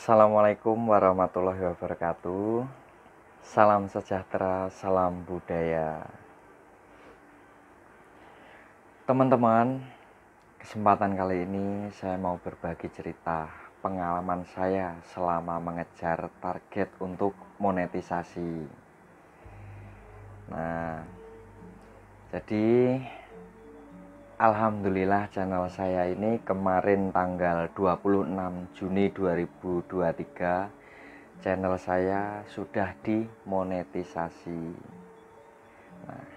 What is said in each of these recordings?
Assalamualaikum warahmatullahi wabarakatuh. Salam sejahtera, salam budaya. Teman-teman, kesempatan kali ini saya mau berbagi cerita pengalaman saya selama mengejar target untuk monetisasi. Nah, jadi alhamdulillah channel saya ini kemarin tanggal 26 Juni 2023 channel saya sudah dimonetisasi. Nah,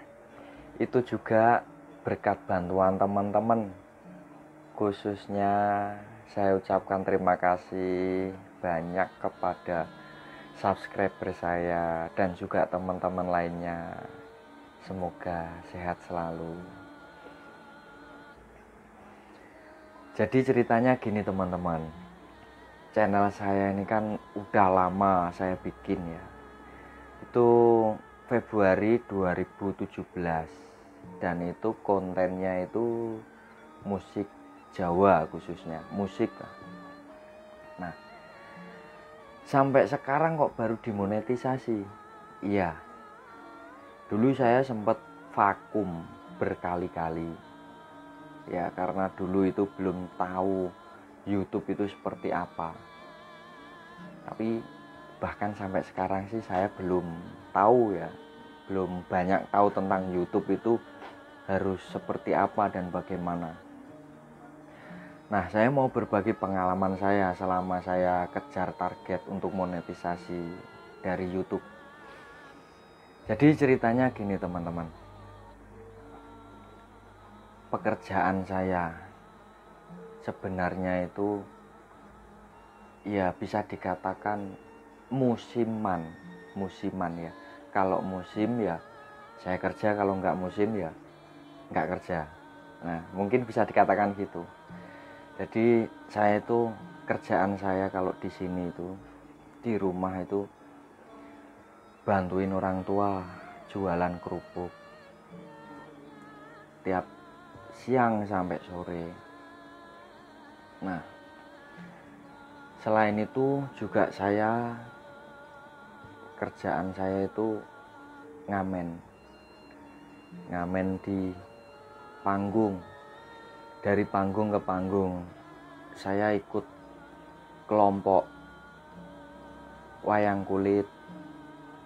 itu juga berkat bantuan teman-teman. Khususnya saya ucapkan terima kasih banyak kepada subscriber saya dan juga teman-teman lainnya. Semoga sehat selalu. Jadi ceritanya gini teman-teman, channel saya ini kan udah lama saya bikin ya. Itu Februari 2017 dan itu kontennya itu musik Jawa, khususnya musik. Nah, sampai sekarang kok baru dimonetisasi. Iya, dulu saya sempat vakum berkali-kali ya, karena dulu itu belum tahu YouTube itu seperti apa. Tapi bahkan sampai sekarang sih saya belum tahu ya, belum banyak tahu tentang YouTube itu harus seperti apa dan bagaimana. Nah, saya mau berbagi pengalaman saya selama saya kejar target untuk monetisasi dari YouTube. Jadi ceritanya gini teman-teman, pekerjaan saya sebenarnya itu ya bisa dikatakan musiman ya. Kalau musim ya saya kerja, kalau nggak musim ya nggak kerja. Nah, mungkin bisa dikatakan gitu. Jadi saya itu, kerjaan saya kalau di sini itu, di rumah itu bantuin orang tua jualan kerupuk tiap siang sampai sore. Nah, selain itu juga kerjaan saya itu ngamen di panggung. Dari panggung ke panggung saya ikut kelompok wayang kulit,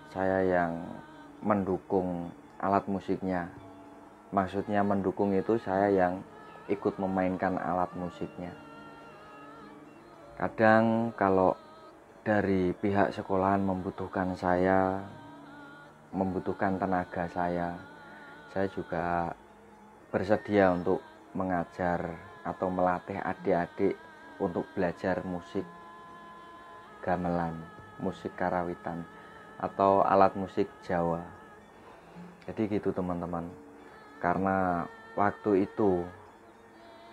saya yang mendukung alat musiknya. Maksudnya mendukung itu saya yang ikut memainkan alat musiknya. Kadang kalau dari pihak sekolahan membutuhkan tenaga saya juga bersedia untuk mengajar atau melatih adik-adik untuk belajar musik gamelan, musik karawitan, atau alat musik Jawa. Jadi gitu teman-teman. Karena waktu itu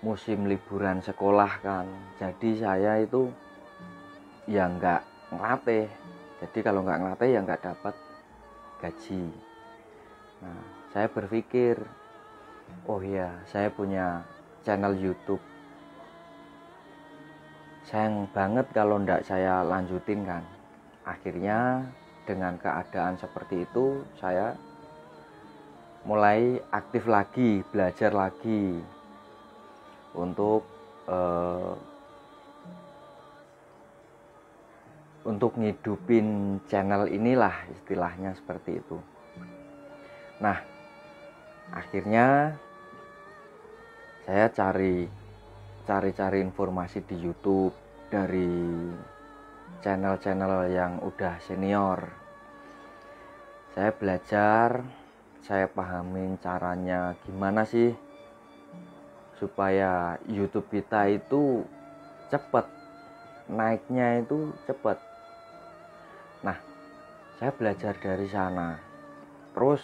musim liburan sekolah kan, jadi saya itu ya nggak ngelatih. Jadi kalau nggak ngelatih ya nggak dapat gaji. Nah, saya berpikir, oh iya, saya punya channel YouTube. Sayang banget kalau ndak saya lanjutin kan. Akhirnya dengan keadaan seperti itu, saya mulai aktif lagi, belajar lagi untuk ngidupin channel inilah, istilahnya seperti itu. Nah, akhirnya saya cari informasi di YouTube dari channel-channel yang udah senior. Saya belajar, saya pahamin caranya gimana sih supaya YouTube kita itu cepat naiknya, itu cepat. Nah, saya belajar dari sana. Terus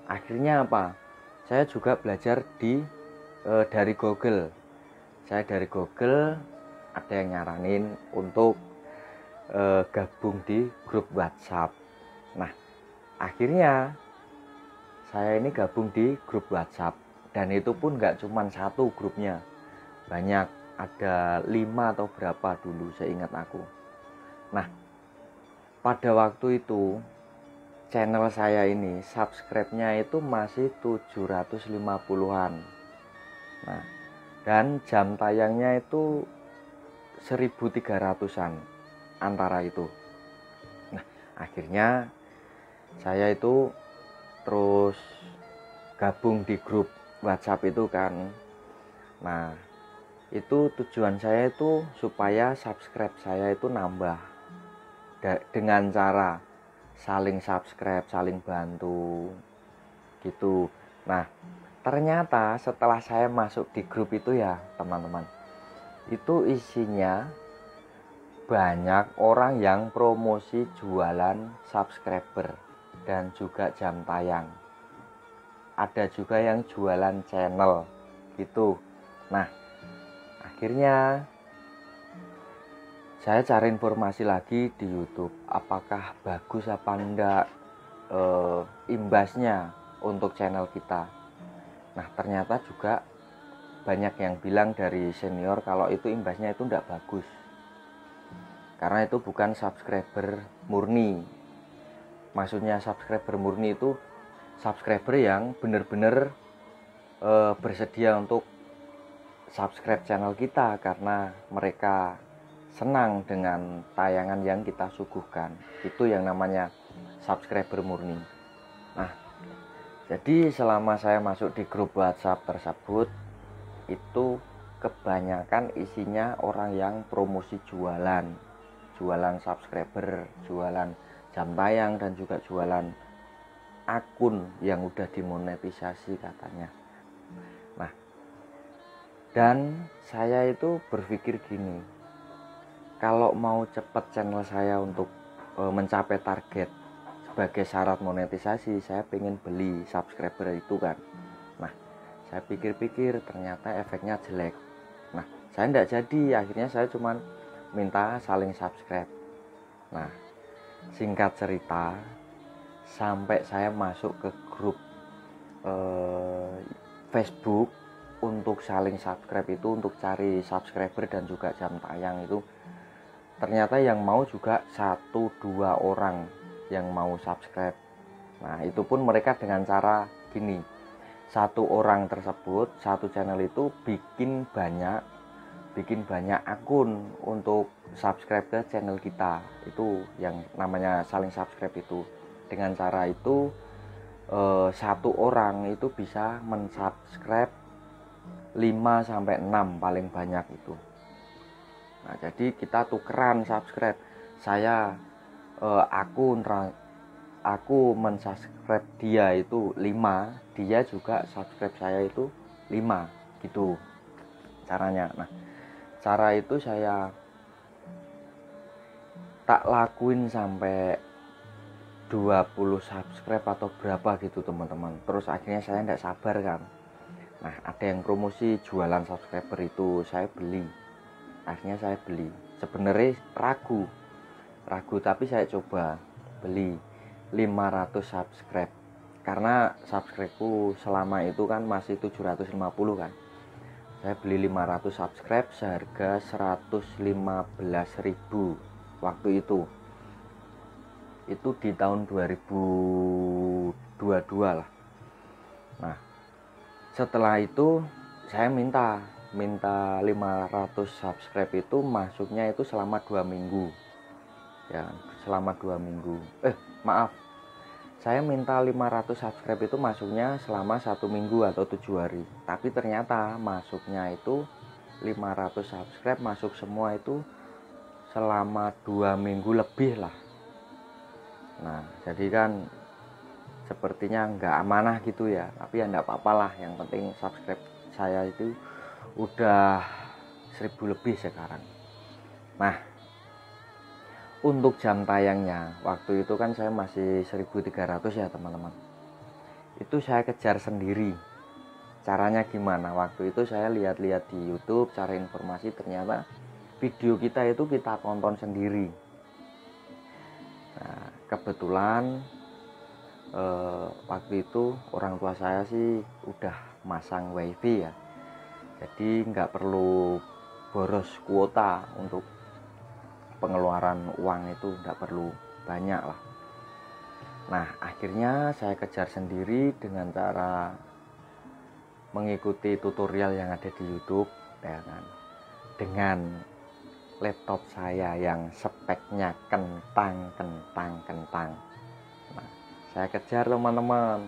akhirnya apa? Saya juga belajar dari Google. Saya dari Google ada yang nyaranin untuk gabung di grup WhatsApp. Nah, akhirnya saya ini gabung di grup WhatsApp, dan itu pun nggak cuma satu grupnya, banyak, ada 5 atau berapa dulu, saya ingat aku. Nah, pada waktu itu channel saya ini subscribe-nya itu masih 750-an. Nah, dan jam tayangnya itu 1300-an antara itu. Nah, akhirnya saya itu terus gabung di grup WhatsApp itu kan. Nah, itu tujuan saya itu supaya subscribe saya itu nambah dengan cara saling subscribe, saling bantu gitu. Nah, ternyata setelah saya masuk di grup itu ya teman-teman, itu isinya banyak orang yang promosi jualan subscriber dan juga jam tayang. Ada juga yang jualan channel gitu. Nah, akhirnya saya cari informasi lagi di YouTube, apakah bagus apa enggak imbasnya untuk channel kita. Nah, ternyata juga banyak yang bilang dari senior kalau itu imbasnya itu enggak bagus, karena itu bukan subscriber murni. Maksudnya subscriber murni itu subscriber yang benar-benar bersedia untuk subscribe channel kita karena mereka senang dengan tayangan yang kita suguhkan. Itu yang namanya subscriber murni. Nah, jadi selama saya masuk di grup WhatsApp tersebut, itu kebanyakan isinya orang yang promosi jualan subscriber, jualan jam tayang, dan juga jualan akun yang udah dimonetisasi katanya. Nah, dan saya itu berpikir gini, kalau mau cepat channel saya untuk mencapai target sebagai syarat monetisasi, saya pengen beli subscriber itu kan. Nah, saya pikir-pikir ternyata efeknya jelek. Nah, saya tidak jadi, akhirnya saya cuman minta saling subscribe. Nah, singkat cerita, sampai saya masuk ke grup Facebook untuk saling subscribe itu, untuk cari subscriber dan juga jam tayang itu, ternyata yang mau juga 1-2 orang yang mau subscribe. Nah, itu pun mereka dengan cara gini, satu orang tersebut, satu channel itu bikin banyak akun untuk subscribe ke channel kita. Itu yang namanya saling subscribe itu. Dengan cara itu satu orang itu bisa mensubscribe 5-6 paling banyak itu. Nah, jadi kita tukeran subscribe. Saya aku mensubscribe dia itu 5, dia juga subscribe saya itu 5 gitu caranya. Nah, cara itu saya tak lakuin sampai 20 subscribe atau berapa gitu teman-teman. Terus akhirnya saya tidak sabar kan. Nah, ada yang promosi jualan subscriber itu, saya beli. Akhirnya saya beli. Sebenarnya ragu tapi saya coba beli 500 subscribe, karena subscribeku selama itu kan masih 750 kan. Saya beli 500 subscribe seharga 115.000 waktu itu di tahun 2022 lah. Nah, setelah itu saya minta 500 subscribe itu masuknya itu selama 2 minggu ya, selama 2 minggu. Saya minta 500 subscribe itu masuknya selama 1 minggu atau 7 hari. Tapi ternyata masuknya itu 500 subscribe masuk semua itu selama 2 minggu lebih lah. Nah, jadi kan sepertinya nggak amanah gitu ya. Tapi ya nggak apa-apa lah, yang penting subscribe saya itu udah 1000 lebih sekarang. Nah, untuk jam tayangnya waktu itu kan saya masih 1300 ya teman-teman. Itu saya kejar sendiri. Caranya gimana? Waktu itu saya lihat-lihat di YouTube, cari informasi, ternyata video kita itu kita tonton sendiri. Nah, kebetulan waktu itu orang tua saya sih udah masang wifi ya, jadi nggak perlu boros kuota untuk pengeluaran uang itu tidak perlu banyak lah. Nah, akhirnya saya kejar sendiri dengan cara mengikuti tutorial yang ada di YouTube, ya kan, dengan laptop saya yang speknya kentang. Nah, saya kejar teman-teman.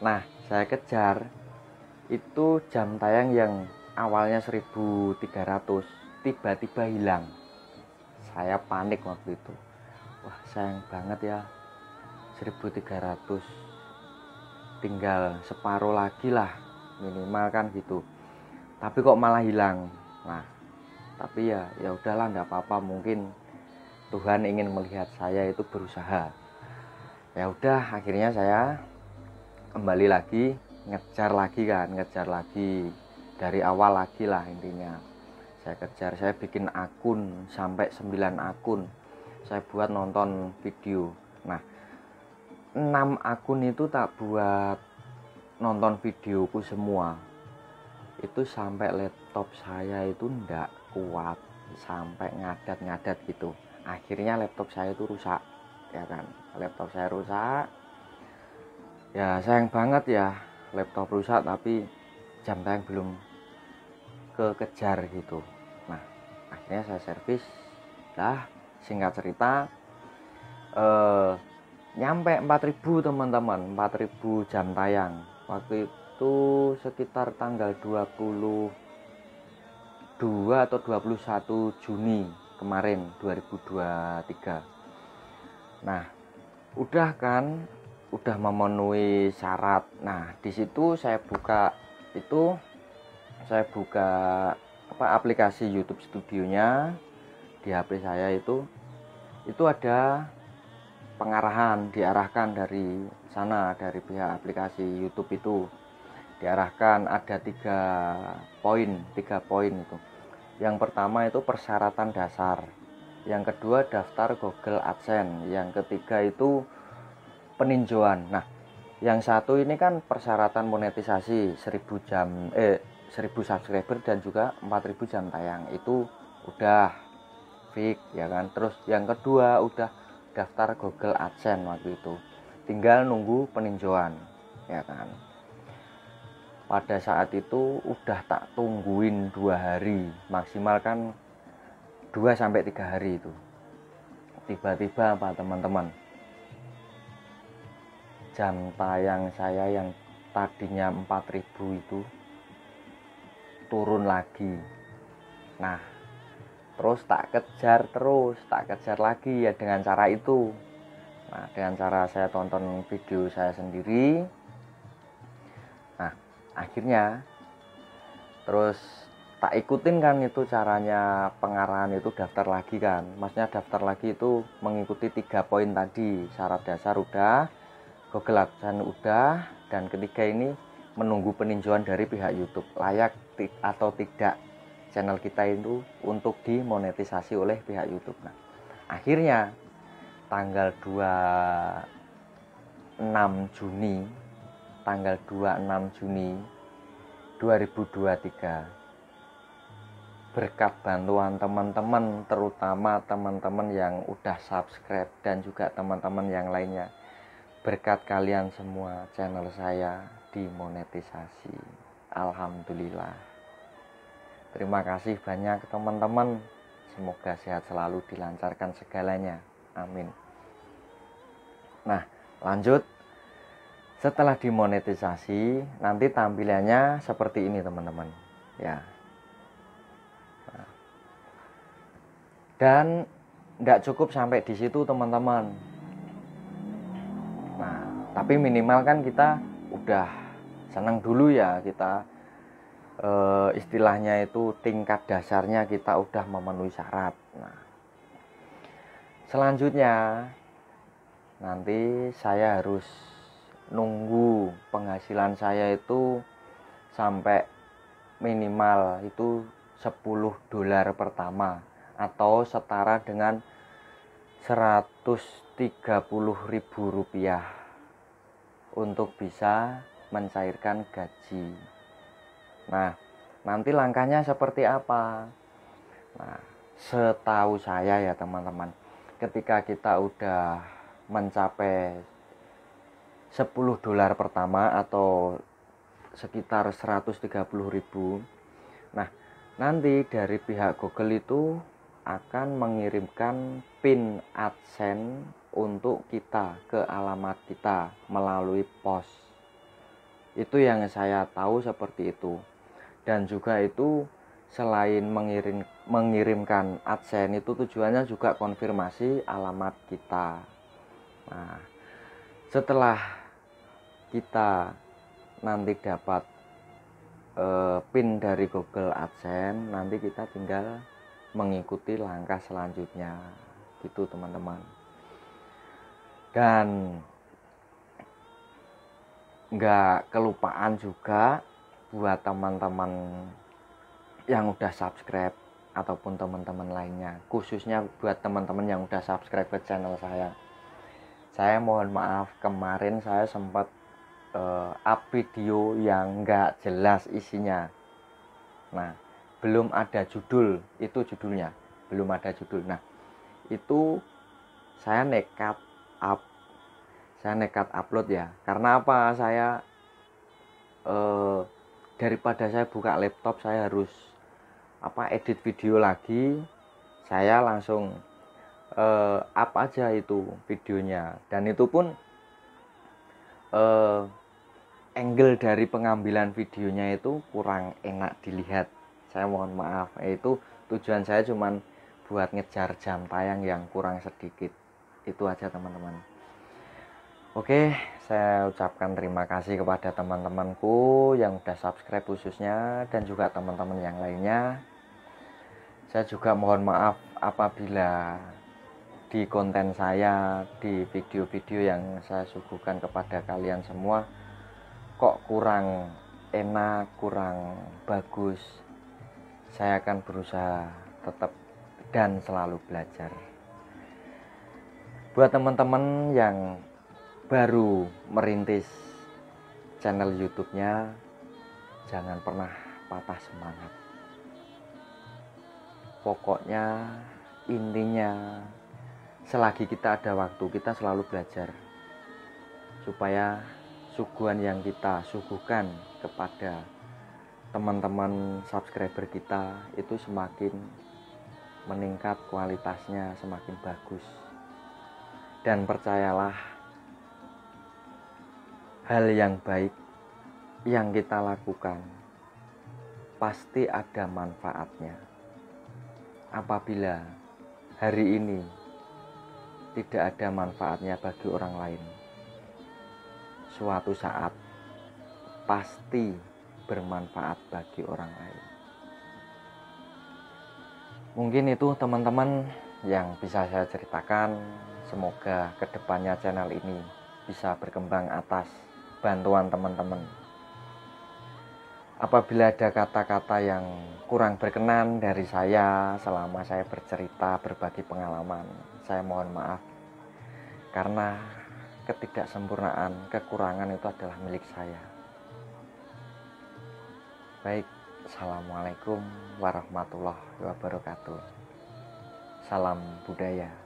Nah, saya kejar itu jam tayang yang awalnya 1300 tiba-tiba hilang. Saya panik waktu itu. Wah, sayang banget ya, 1300, tinggal separuh lagi lah minimal kan gitu, tapi kok malah hilang. Nah, tapi ya udahlah, enggak apa-apa, mungkin Tuhan ingin melihat saya itu berusaha. Ya udah, akhirnya saya kembali lagi, ngejar lagi dari awal lagi lah intinya. Saya kejar, saya bikin akun sampai 9 akun. Saya buat nonton video. Nah, 6 akun itu tak buat nonton videoku semua. Itu sampai laptop saya itu ndak kuat, sampai ngadat gitu. Akhirnya laptop saya itu rusak, ya kan. Laptop saya rusak. Ya sayang banget ya, laptop rusak tapi jam tayang belum kekejar gitu. Nah, akhirnya saya servis. Singkat cerita, nyampe 4000 teman-teman, 4000 jam tayang. Waktu itu sekitar tanggal 22 atau 21 Juni kemarin 2023. Nah, udah memenuhi syarat. Nah, di situ saya buka aplikasi YouTube Studionya di HP saya. Itu ada pengarahan, diarahkan dari sana, dari pihak aplikasi YouTube itu diarahkan ada 3 poin itu. Yang pertama itu persyaratan dasar, yang kedua daftar Google AdSense, yang ketiga itu peninjauan. Nah, yang satu ini kan persyaratan monetisasi 1000 subscriber dan juga 4000 jam tayang, itu udah fix ya kan. Terus yang kedua udah daftar Google AdSense, waktu itu tinggal nunggu peninjauan ya kan. Pada saat itu udah tak tungguin 2 hari, maksimal kan 2-3 hari itu. Tiba-tiba apa teman-teman, jam tayang saya yang tadinya 4000 itu turun lagi. Nah, terus tak kejar lagi ya dengan cara itu. Nah, dengan cara saya tonton video saya sendiri. Nah, akhirnya terus tak ikutin kan itu caranya, pengarahan itu daftar lagi kan. Maksudnya daftar lagi itu mengikuti 3 poin tadi. Syarat dasar udah, Google AdSense udah, dan ketiga ini menunggu peninjauan dari pihak YouTube layak atau tidak channel kita itu untuk dimonetisasi oleh pihak YouTube. Nah, akhirnya tanggal 26 Juni 2023, berkat bantuan teman-teman, terutama teman-teman yang udah subscribe dan juga teman-teman yang lainnya, berkat kalian semua channel saya dimonetisasi. Alhamdulillah. Terima kasih banyak teman-teman. Semoga sehat selalu, dilancarkan segalanya. Amin. Nah, lanjut. Setelah dimonetisasi, nanti tampilannya seperti ini teman-teman. Ya. Nah. Dan tidak cukup sampai di situ teman-teman. Nah, tapi minimal kan kita udah senang dulu ya, kita istilahnya itu tingkat dasarnya kita udah memenuhi syarat. Nah, selanjutnya nanti saya harus nunggu penghasilan saya itu sampai minimal itu $10 pertama, atau setara dengan Rp130.000 untuk bisa mencairkan gaji. Nah, nanti langkahnya seperti apa? Nah, setahu saya ya teman-teman, ketika kita udah mencapai $10 pertama atau sekitar 130.000, nah nanti dari pihak Google itu akan mengirimkan PIN AdSense untuk kita ke alamat kita melalui pos. Itu yang saya tahu seperti itu. Dan juga itu selain mengirimkan AdSense itu tujuannya juga konfirmasi alamat kita. Nah, setelah kita nanti dapat PIN dari Google AdSense, nanti kita tinggal mengikuti langkah selanjutnya gitu teman-teman. Dan nggak kelupaan juga buat teman-teman yang udah subscribe ataupun teman-teman lainnya, khususnya buat teman-teman yang udah subscribe ke channel saya mohon maaf kemarin saya sempat up video yang nggak jelas isinya. Nah, belum ada judul, itu judulnya belum ada judul. Nah, itu saya nekat upload ya. Karena apa? Saya daripada saya buka laptop saya harus edit video lagi, saya langsung up aja itu videonya. Dan itu pun angle dari pengambilan videonya itu kurang enak dilihat. Saya mohon maaf. Itu tujuan saya cuman buat ngejar jam tayang yang kurang sedikit. Itu aja teman-teman. Oke, saya ucapkan terima kasih kepada teman-temanku yang udah subscribe khususnya, dan juga teman-teman yang lainnya. Saya juga mohon maaf apabila di konten saya, di video-video yang saya suguhkan kepada kalian semua kok kurang enak, kurang bagus. Saya akan berusaha tetap dan selalu belajar. Buat teman-teman yang baru merintis channel YouTube-nya, jangan pernah patah semangat. Pokoknya intinya selagi kita ada waktu, kita selalu belajar supaya suguhan yang kita suguhkan kepada teman-teman subscriber kita itu semakin meningkat, kualitasnya semakin bagus. Dan percayalah, hal yang baik yang kita lakukan pasti ada manfaatnya. Apabila hari ini tidak ada manfaatnya bagi orang lain, suatu saat pasti bermanfaat bagi orang lain. Mungkin itu teman-teman yang bisa saya ceritakan. Semoga kedepannya channel ini bisa berkembang atas bantuan teman-teman. Apabila ada kata-kata yang kurang berkenan dari saya selama saya bercerita berbagi pengalaman, saya mohon maaf. Karena ketidaksempurnaan, kekurangan itu adalah milik saya. Baik, assalamualaikum warahmatullahi wabarakatuh. Salam budaya.